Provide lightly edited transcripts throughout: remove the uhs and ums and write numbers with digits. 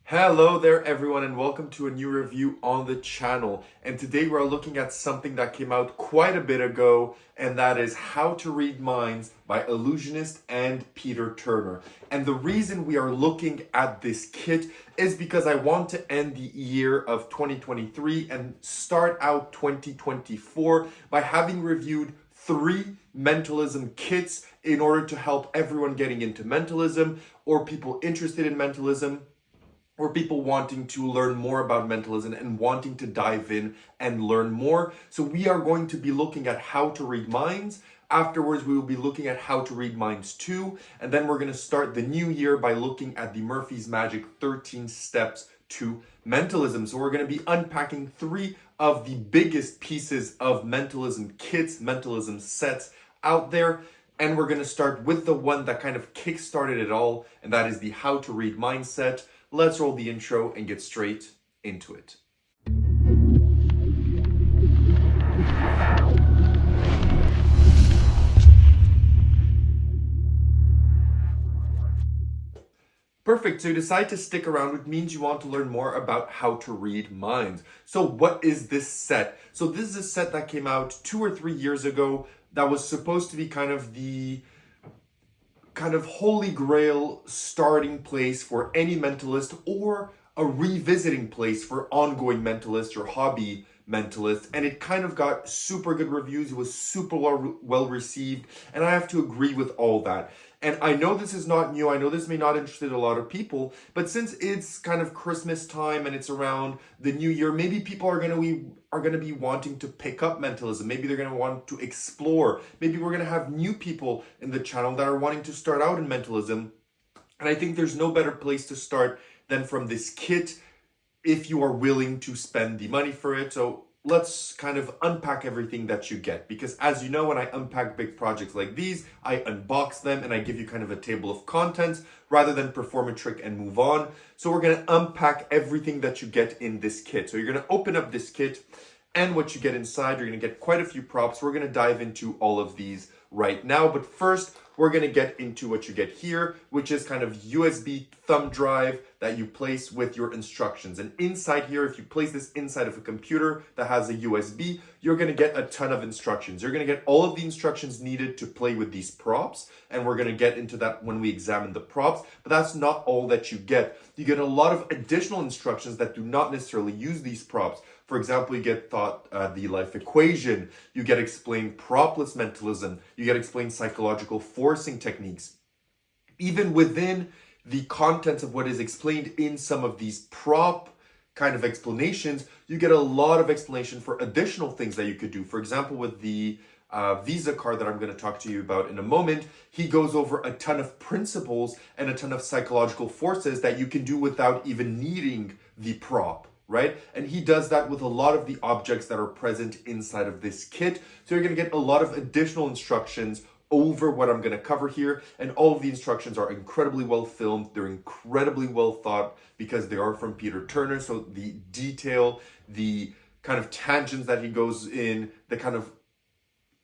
Hello there everyone and welcome to a new review on the channel. And today we're looking at something that came out quite a bit ago, and that is How to Read Minds by Illusionist and Peter Turner. And the reason we are looking at this kit is because I want to end the year of 2023 and start out 2024 by having reviewed 3 mentalism kits in order to help everyone getting into mentalism or people interested in mentalism, or people wanting to learn more about mentalism and wanting to dive in and learn more. So we are going to be looking at How to Read Minds. Afterwards, we will be looking at How to Read Minds 2. And then we're going to start the new year by looking at the Murphy's Magic 13 Steps to Mentalism. So we're going to be unpacking 3 of the biggest pieces of mentalism kits, mentalism sets out there. And we're going to start with the one that kind of kickstarted it all, and that is the How to Read Minds set. Let's roll the intro and get straight into it. Perfect, so you decide to stick around, which means you want to learn more about how to read minds. So what is this set? So this is a set that came out 2 or 3 years ago that was supposed to be kind of the holy grail starting place for any mentalist, or a revisiting place for ongoing mentalists or hobby mentalists. And it kind of got super good reviews. It was super well received. And I have to agree with all that. And I know this is not new. I know this may not interest a lot of people, but since it's kind of Christmas time and it's around the new year, maybe people are going to be wanting to pick up mentalism. Maybe they're going to want to explore. Maybe we're going to have new people in the channel that are wanting to start out in mentalism. And I think there's no better place to start than from this kit if you are willing to spend the money for it. So let's kind of unpack everything that you get, because as you know, when I unpack big projects like these, I unbox them and I give you kind of a table of contents rather than perform a trick and move on. So we're going to unpack everything that you get in this kit. So you're going to open up this kit, and what you get inside, you're going to get quite a few props. We're going to dive into all of these right now, but first we're going to get into what you get here, which is kind of USB thumb drive that you place with your instructions. And inside here, if you place this inside of a computer that has a USB, you're going to get a ton of instructions. You're going to get all of the instructions needed to play with these props, and we're going to get into that when we examine the props, but that's not all that you get. You get a lot of additional instructions that do not necessarily use these props. For example, you get the life equation, you get explained propless mentalism, you get explained psychological forcing techniques. Even within the contents of what is explained in some of these prop kind of explanations, you get a lot of explanation for additional things that you could do. For example, with the Visa card that I'm going to talk to you about in a moment, he goes over a ton of principles and a ton of psychological forces that you can do without even needing the prop. Right? And he does that with a lot of the objects that are present inside of this kit. So you're going to get a lot of additional instructions over what I'm going to cover here. And all of the instructions are incredibly well filmed. They're incredibly well thought because they are from Peter Turner. So the detail, the kind of tangents that he goes in, the kind of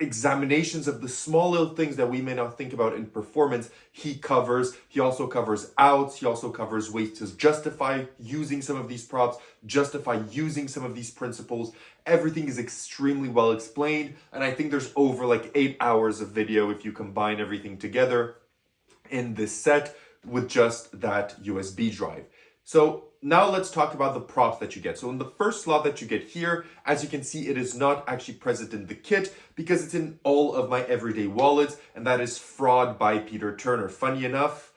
examinations of the small little things that we may not think about in performance, he covers. He also covers outs. He also covers ways to justify using some of these props, justify using some of these principles. Everything is extremely well explained, and I think there's over like 8 hours of video if you combine everything together in this set with just that USB drive. So now let's talk about the props that you get. So in the first slot that you get here, as you can see, it is not actually present in the kit because it's in all of my everyday wallets, and that is Fraud by Peter Turner. Funny enough,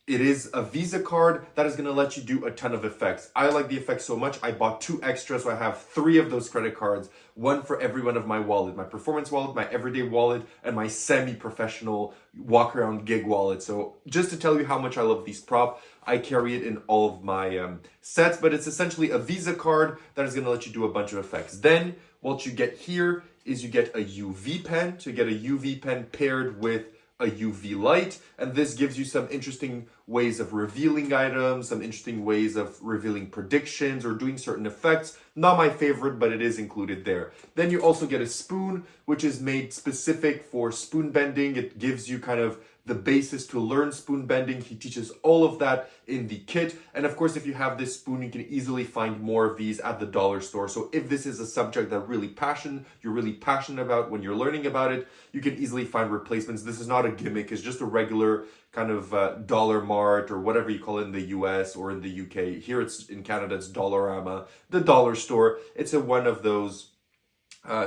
it is a Visa card that is going to let you do a ton of effects. I like the effects so much, I bought 2 extra, so I have 3 of those credit cards, one for every one of my wallet, my performance wallet, my everyday wallet, and my semi-professional walk-around gig wallet. So just to tell you how much I love these props, I carry it in all of my sets, but it's essentially a Visa card that is going to let you do a bunch of effects. Then what you get here is you get a UV pen. So you get a UV pen paired with a UV light, and this gives you some interesting ways of revealing items, some interesting ways of revealing predictions or doing certain effects. Not my favorite, but it is included there. Then you also get a spoon, which is made specific for spoon bending. It gives you kind of the basis to learn spoon bending. He teaches all of that in the kit. And of course, if you have this spoon, you can easily find more of these at the dollar store. So if this is a subject that you're really passionate about when you're learning about it, you can easily find replacements. This is not a gimmick. It's just a regular kind of dollar mart or whatever you call it in the US or in the UK. Here in Canada, it's Dollarama, the dollar store. It's one of those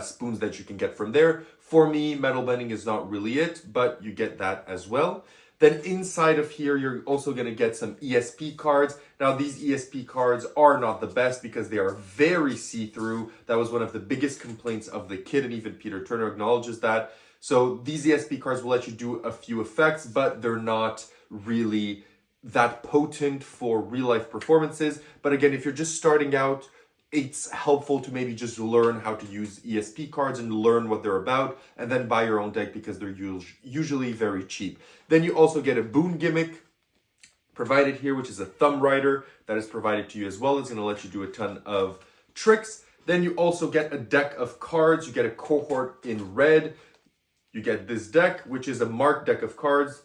spoons that you can get from there. For me, metal bending is not really it, but you get that as well. Then inside of here, you're also going to get some ESP cards. Now, these ESP cards are not the best because they are very see-through. That was one of the biggest complaints of the kit, and even Peter Turner acknowledges that. So these ESP cards will let you do a few effects, but they're not really that potent for real-life performances. But again, if you're just starting out, it's helpful to maybe just learn how to use ESP cards and learn what they're about, and then buy your own deck because they're usually very cheap. Then you also get a boon gimmick provided here, which is a thumb writer that is provided to you as well. It's going to let you do a ton of tricks. Then you also get a deck of cards. You get a cohort in red. You get this deck, which is a marked deck of cards.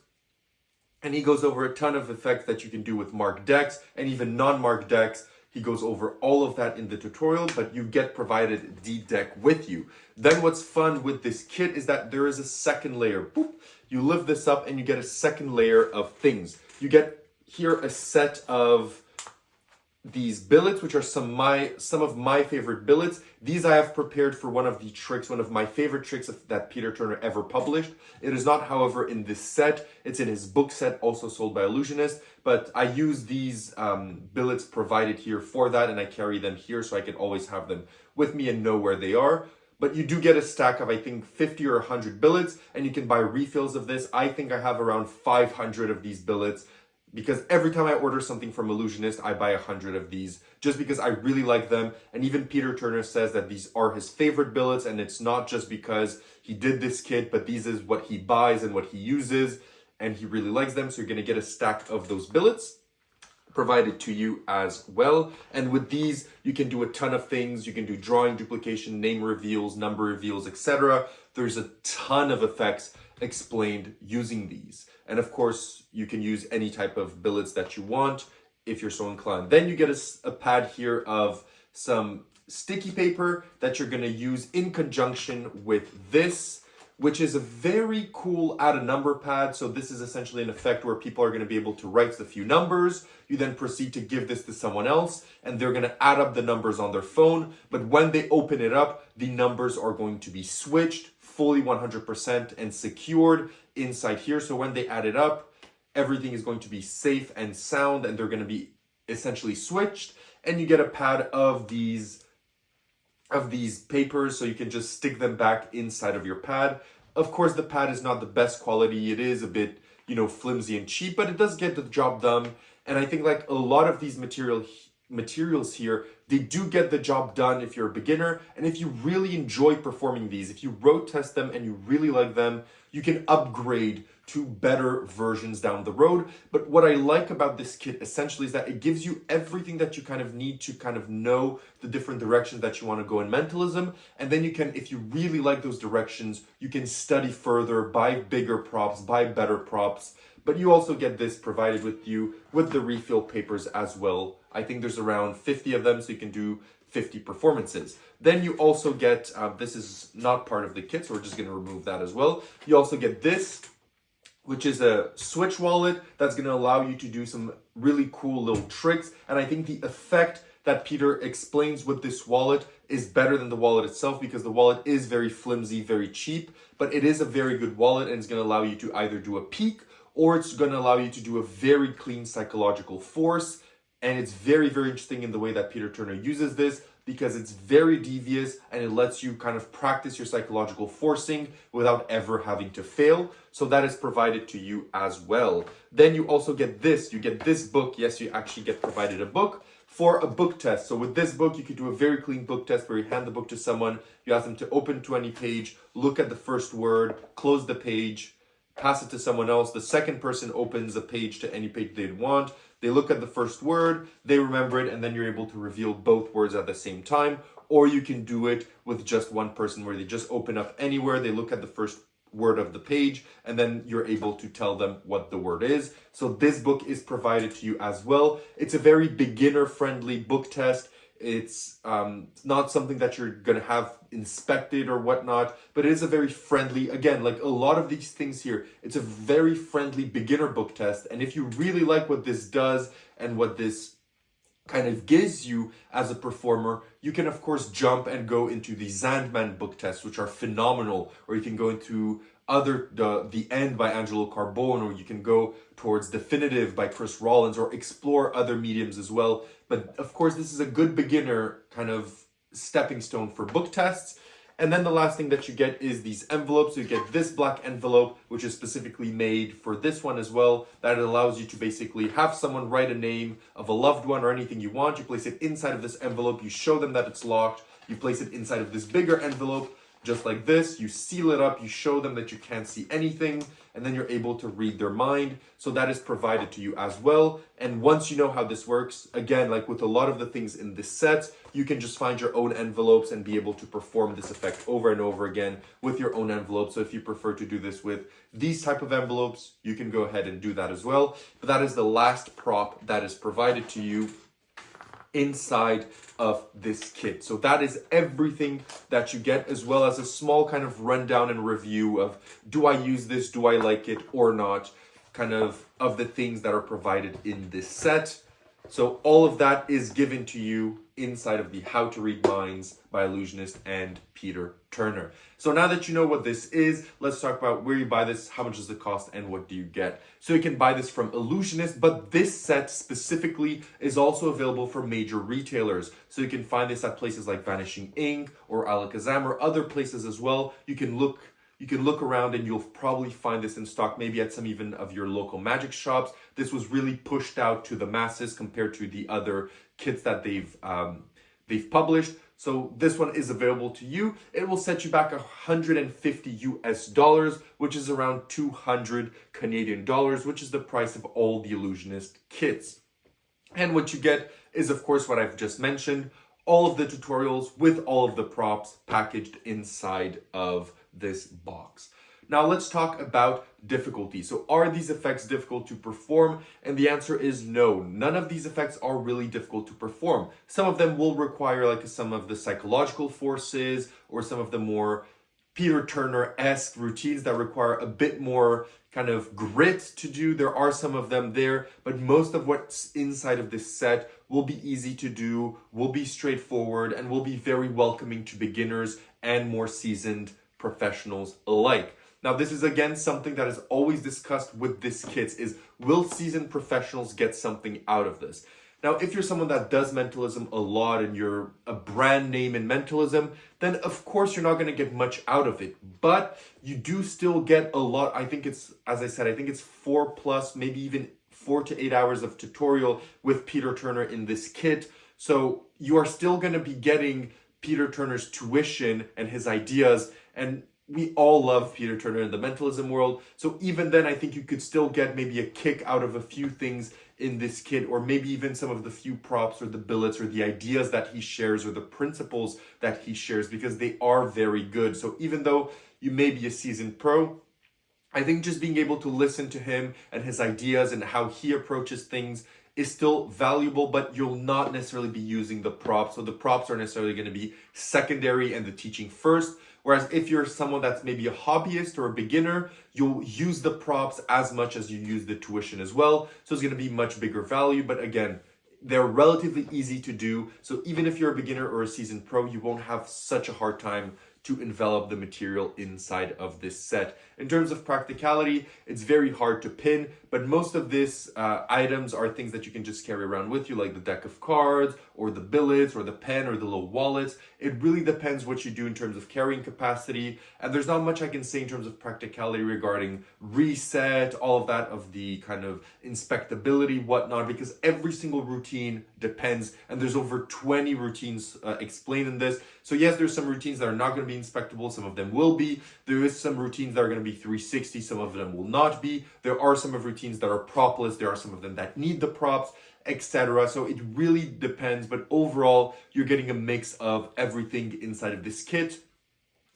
And he goes over a ton of effects that you can do with marked decks and even non-marked decks. He goes over all of that in the tutorial, but you get provided the deck with you. Then what's fun with this kit is that there is a second layer. Boop. You lift this up and you get a second layer of things. You get here a set of these billets, which are some of my favorite billets. These I have prepared for one of my favorite tricks that Peter Turner ever published. It is not, however, in this set. It's in his book set, also sold by Illusionist. But I use these billets provided here for that, and I carry them here so I can always have them with me and know where they are. But you do get a stack of, I think, 50 or 100 billets, and you can buy refills of this. I think I have around 500 of these billets, because every time I order something from Illusionist, I buy 100 of these just because I really like them. And even Peter Turner says that these are his favorite billets, and it's not just because he did this kit, but these is what he buys and what he uses, and he really likes them. So you're going to get a stack of those billets provided to you as well. And with these, you can do a ton of things. You can do drawing, duplication, name reveals, number reveals, etc. There's a ton of effects explained using these. And of course, you can use any type of billets that you want if you're so inclined. Then you get a pad here of some sticky paper that you're going to use in conjunction with this, which is a very cool add a number pad. So this is essentially an effect where people are going to be able to write a few numbers. You then proceed to give this to someone else, and they're going to add up the numbers on their phone. But when they open it up, the numbers are going to be switched fully 100% and secured inside here. So when they add it up, everything is going to be safe and sound, and they're going to be essentially switched. And you get a pad of these papers, so you can just stick them back inside of your pad. Of course, the pad is not the best quality. It is a bit, flimsy and cheap, but it does get the job done. And I think like a lot of these materials here, they do get the job done if you're a beginner. And if you really enjoy performing these, if you road test them and you really like them, you can upgrade to better versions down the road. But what I like about this kit essentially is that it gives you everything that you kind of need to kind of know the different directions that you want to go in mentalism. And then you can, if you really like those directions, you can study further, buy bigger props, buy better props. But you also get this provided with you with the refill papers as well. I think there's around 50 of them, so you can do 50 performances. Then you also get, this is not part of the kit, so we're just going to remove that as well. You also get this, which is a switch wallet that's going to allow you to do some really cool little tricks. And I think the effect that Peter explains with this wallet is better than the wallet itself, because the wallet is very flimsy, very cheap, but it is a very good wallet, and it's going to allow you to either do a peek, or it's going to allow you to do a very clean psychological force. And it's very, very interesting in the way that Peter Turner uses this, because it's very devious and it lets you kind of practice your psychological forcing without ever having to fail. So that is provided to you as well. Then you also get this. You get this book. Yes, you actually get provided a book for a book test. So with this book, you can do a very clean book test where you hand the book to someone, you ask them to open to any page, look at the first word, close the page, pass it to someone else. The second person opens a page to any page they'd want. They look at the first word, they remember it, and then you're able to reveal both words at the same time. Or you can do it with just one person where they just open up anywhere, they look at the first word of the page, and then you're able to tell them what the word is. So this book is provided to you as well. It's a very beginner-friendly book test. It's not something that you're going to have inspected or whatnot, but it is a very friendly, again, like a lot of these things here, it's a very friendly beginner book test. And if you really like what this does and what this kind of gives you as a performer, you can of course jump and go into the Zandman book tests, which are phenomenal, or you can go into the End by Angelo Carbone, or you can go towards Definitive by Chris Rollins, or explore other mediums as well. But of course, this is a good beginner kind of stepping stone for book tests. And then the last thing that you get is these envelopes. So you get this black envelope, which is specifically made for this one as well, that allows you to basically have someone write a name of a loved one or anything you want. You place it inside of this envelope. You show them that it's locked. You place it inside of this bigger envelope, just like this. You seal it up. You show them that you can't see anything, and then you're able to read their mind. So that is provided to you as well. And once you know how this works, again, like with a lot of the things in this set, you can just find your own envelopes and be able to perform this effect over and over again with your own envelopes. So if you prefer to do this with these type of envelopes, you can go ahead and do that as well. But that is the last prop that is provided to you inside of this kit. So that is everything that you get, as well as a small kind of rundown and review of, do I use this, do I like it or not, kind of the things that are provided in this set. So all of that is given to you inside of the How to Read Minds by Illusionist and Peter Turner. So now that you know what this is, let's talk about where you buy this, how much does it cost, and what do you get. So you can buy this from Illusionist, but this set specifically is also available for major retailers. So you can find this at places like Vanishing Ink or ALAKAZAM or other places as well. You can look around and you'll probably find this in stock, maybe at some even of your local magic shops. This was really pushed out to the masses compared to the other kits that they've published. So this one is available to you. It will set you back $150 US, which is around 200 Canadian dollars, which is the price of all the Illusionist kits. And what you get is, of course, what I've just mentioned, all of the tutorials with all of the props packaged inside of this box. Now let's talk about difficulty. So are these effects difficult to perform? And the answer is no. None of these effects are really difficult to perform. Some of them will require like some of the psychological forces or some of the more Peter Turner-esque routines that require a bit more kind of grit to do. There are some of them there, but most of what's inside of this set will be easy to do, will be straightforward, and will be very welcoming to beginners and more seasoned professionals alike. Now, this is again something that is always discussed with this kit is, will seasoned professionals get something out of this? Now, if you're someone that does mentalism a lot and you're a brand name in mentalism, then of course you're not going to get much out of it, but you do still get a lot. I think it's, as I said, I think it's 4+, maybe even 4 to 8 hours of tutorial with Peter Turner in this kit. So you are still going to be getting Peter Turner's tuition and his ideas, and we all love Peter Turner in the mentalism world. So even then, I think you could still get maybe a kick out of a few things in this kit, or maybe even some of the few props or the billets or the ideas that he shares or the principles that he shares, because they are very good. So even though you may be a seasoned pro, I think just being able to listen to him and his ideas and how he approaches things is still valuable, but you'll not necessarily be using the props. So the props are necessarily going to be secondary and the teaching first. Whereas if you're someone that's maybe a hobbyist or a beginner, you'll use the props as much as you use the tuition as well. So it's going to be much bigger value. But again, they're relatively easy to do. So even if you're a beginner or a seasoned pro, you won't have such a hard time to envelop the material inside of this set. In terms of practicality, it's very hard to pin, but most of these items are things that you can just carry around with you, like the deck of cards or the billets or the pen or the little wallets. It really depends what you do in terms of carrying capacity, and there's not much I can say in terms of practicality regarding reset, all of that, of the kind of inspectability, whatnot, because every single routine depends, and there's over 20 routines explained in this. So yes, there's some routines that are not going to be inspectable, some of them will be. There is some routines that are going to be 360, some of them will not be. There are some of routines that are propless, there are some of them that need the props, etc. So it really depends, but overall, you're getting a mix of everything inside of this kit.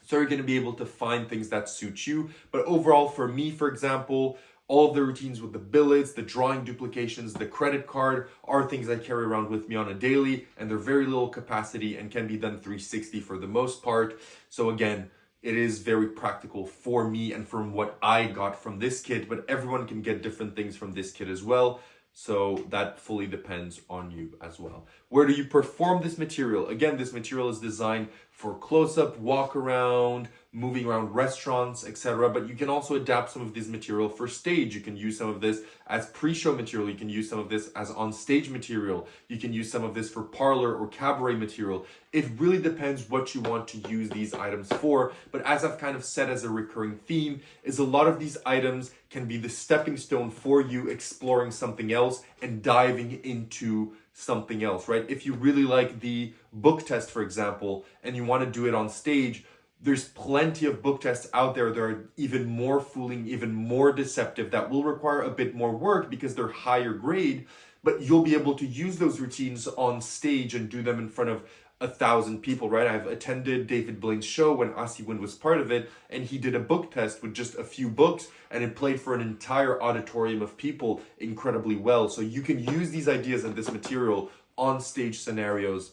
So you're going to be able to find things that suit you. But overall, for me, for example, all of the routines with the billets, the drawing duplications, the credit card are things I carry around with me on a daily, and they're very little capacity and can be done 360 for the most part. So again, it is very practical for me and from what I got from this kit, but everyone can get different things from this kit as well. So that fully depends on you as well. Where do you perform this material? Again, this material is designed for close-up, walk around, moving around restaurants, etc. But you can also adapt some of this material for stage. You can use some of this as pre-show material. You can use some of this as on-stage material. You can use some of this for parlor or cabaret material. It really depends what you want to use these items for. But as I've kind of said as a recurring theme, is a lot of these items can be the stepping stone for you exploring something else and diving into something else, right? If you really like the book test, for example, and you want to do it on stage, there's plenty of book tests out there that are even more fooling, even more deceptive, that will require a bit more work because they're higher grade, but you'll be able to use those routines on stage and do them in front of 1,000 people, right? I've attended David Blaine's show when Asiwin was part of it, and he did a book test with just a few books, and it played for an entire auditorium of people incredibly well. So you can use these ideas and this material on stage scenarios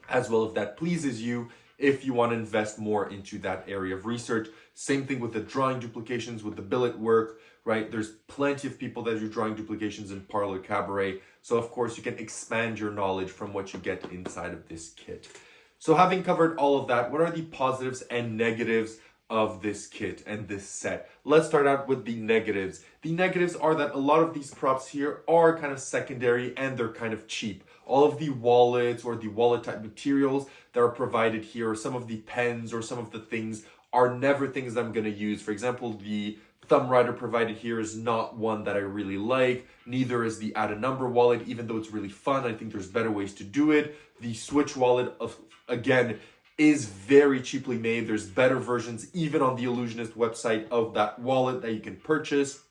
as well if that pleases you, if you want to invest more into that area of research. Same thing with the drawing duplications, with the billet work, right? There's plenty of people that do drawing duplications in parlor cabaret. So of course you can expand your knowledge from what you get inside of this kit. So having covered all of that, what are the positives and negatives of this kit and this set? Let's start out with the negatives. The negatives are that a lot of these props here are kind of secondary and they're kind of cheap. All of the wallets or the wallet type materials that are provided here, or some of the pens or some of the things, are never things that I'm going to use. For example, the thumb writer provided here is not one that I really like. Neither is the add a number wallet, even though it's really fun. I think there's better ways to do it. The Switch wallet, again, is very cheaply made. There's better versions even on the Illusionist website of that wallet that you can purchase.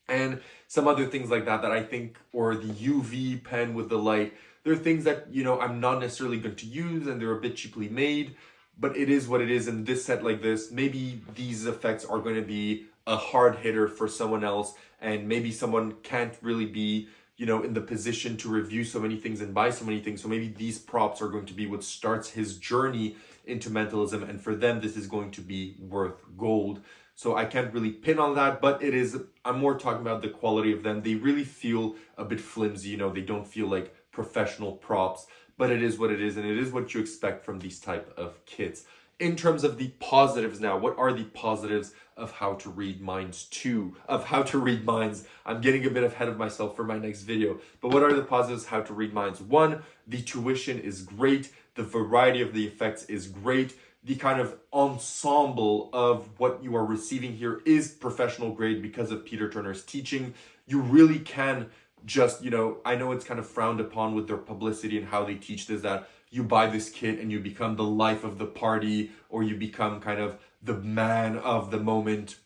And some other things like that I think, or the UV pen with the light, they're things that, you know, I'm not necessarily going to use, and they're a bit cheaply made, but it is what it is. In this set like this, maybe these effects are going to be a hard hitter for someone else, and maybe someone can't really be, you know, in the position to review so many things and buy so many things. So maybe these props are going to be what starts his journey into mentalism, and for them this is going to be worth gold. So I can't really pin on that, but it is, I'm more talking about the quality of them. They really feel a bit flimsy, you know, they don't feel like professional props, but it is what it is, and it is what you expect from these type of kits. In terms of the positives now, what are the positives of How to Read Minds 2? Of How to Read Minds. I'm getting a bit ahead of myself for my next video, but what are the positives of How to Read Minds? 1, the tuition is great. The variety of the effects is great. The kind of ensemble of what you are receiving here is professional grade because of Peter Turner's teaching. You really can just, you know, I know it's kind of frowned upon with their publicity and how they teach this, that you buy this kit and you become the life of the party, or you become kind of the man of the moment.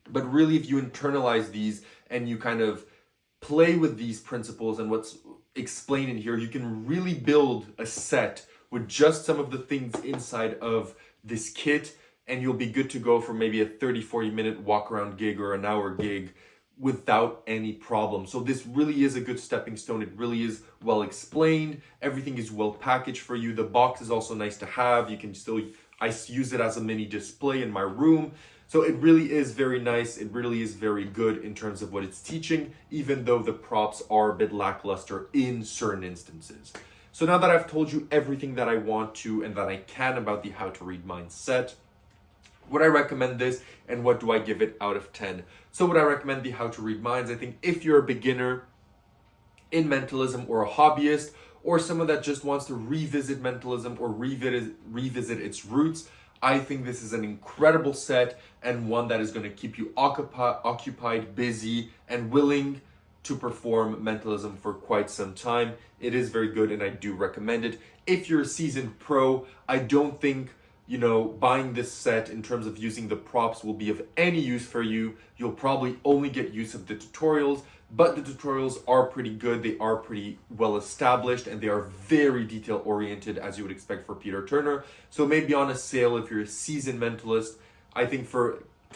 But really, if you internalize these and you kind of play with these principles and what's explained in here, you can really build a set with just some of the things inside of this kit, and you'll be good to go for maybe a 30-40 minute walk around gig or an hour gig without any problem. So this really is a good stepping stone. It really is well explained. Everything is well packaged for you. The box is also nice to have. You can still, I use it as a mini display in my room. So it really is very nice. It really is very good in terms of what it's teaching, even though the props are a bit lackluster in certain instances. So now that I've told you everything that I want to and that I can about the How to Read Minds set, would I recommend this, and what do I give it out of 10? So would I recommend the How to Read Minds? I think if you're a beginner in mentalism, or a hobbyist, or someone that just wants to revisit mentalism or revisit its roots, I think this is an incredible set, and one that is going to keep you occupied, busy, and willing to perform mentalism for quite some time. It is very good, and I do recommend it. If you're a seasoned pro, I don't think you know, buying this set in terms of using the props will be of any use for you. You'll probably only get use of the tutorials, but the tutorials are pretty good. They are pretty well established and they are very detail oriented, as you would expect for Peter Turner. So maybe on a sale, if you're a seasoned mentalist, I think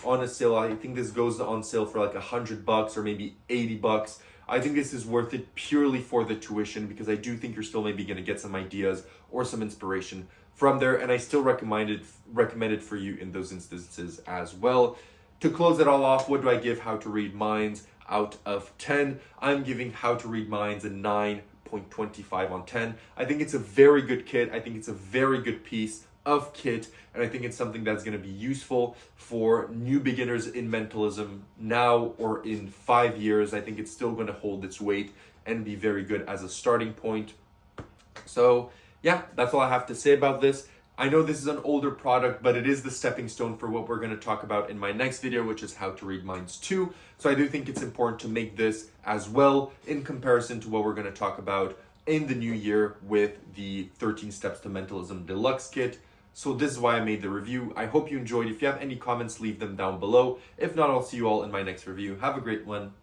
on a sale, I think this goes on sale for like $100 or maybe $80. I think this is worth it purely for the tuition, because I do think you're still maybe going to get some ideas or some inspiration from there, and I still recommend it for you in those instances as well. To close it all off, what do I give How to Read Minds out of 10? I'm giving How to Read Minds a 9.25 on 10. I think it's a very good kit. I think it's a very good piece of kit, and I think it's something that's going to be useful for new beginners in mentalism now or in 5 years. I think it's still going to hold its weight and be very good as a starting point. So yeah, that's all I have to say about this. I know this is an older product, but it is the stepping stone for what we're going to talk about in my next video, which is How to Read Minds 2. So I do think it's important to make this as well in comparison to what we're going to talk about in the new year with the 13 Steps to Mentalism Deluxe Kit. So this is why I made the review. I hope you enjoyed. If you have any comments, leave them down below. If not, I'll see you all in my next review. Have a great one.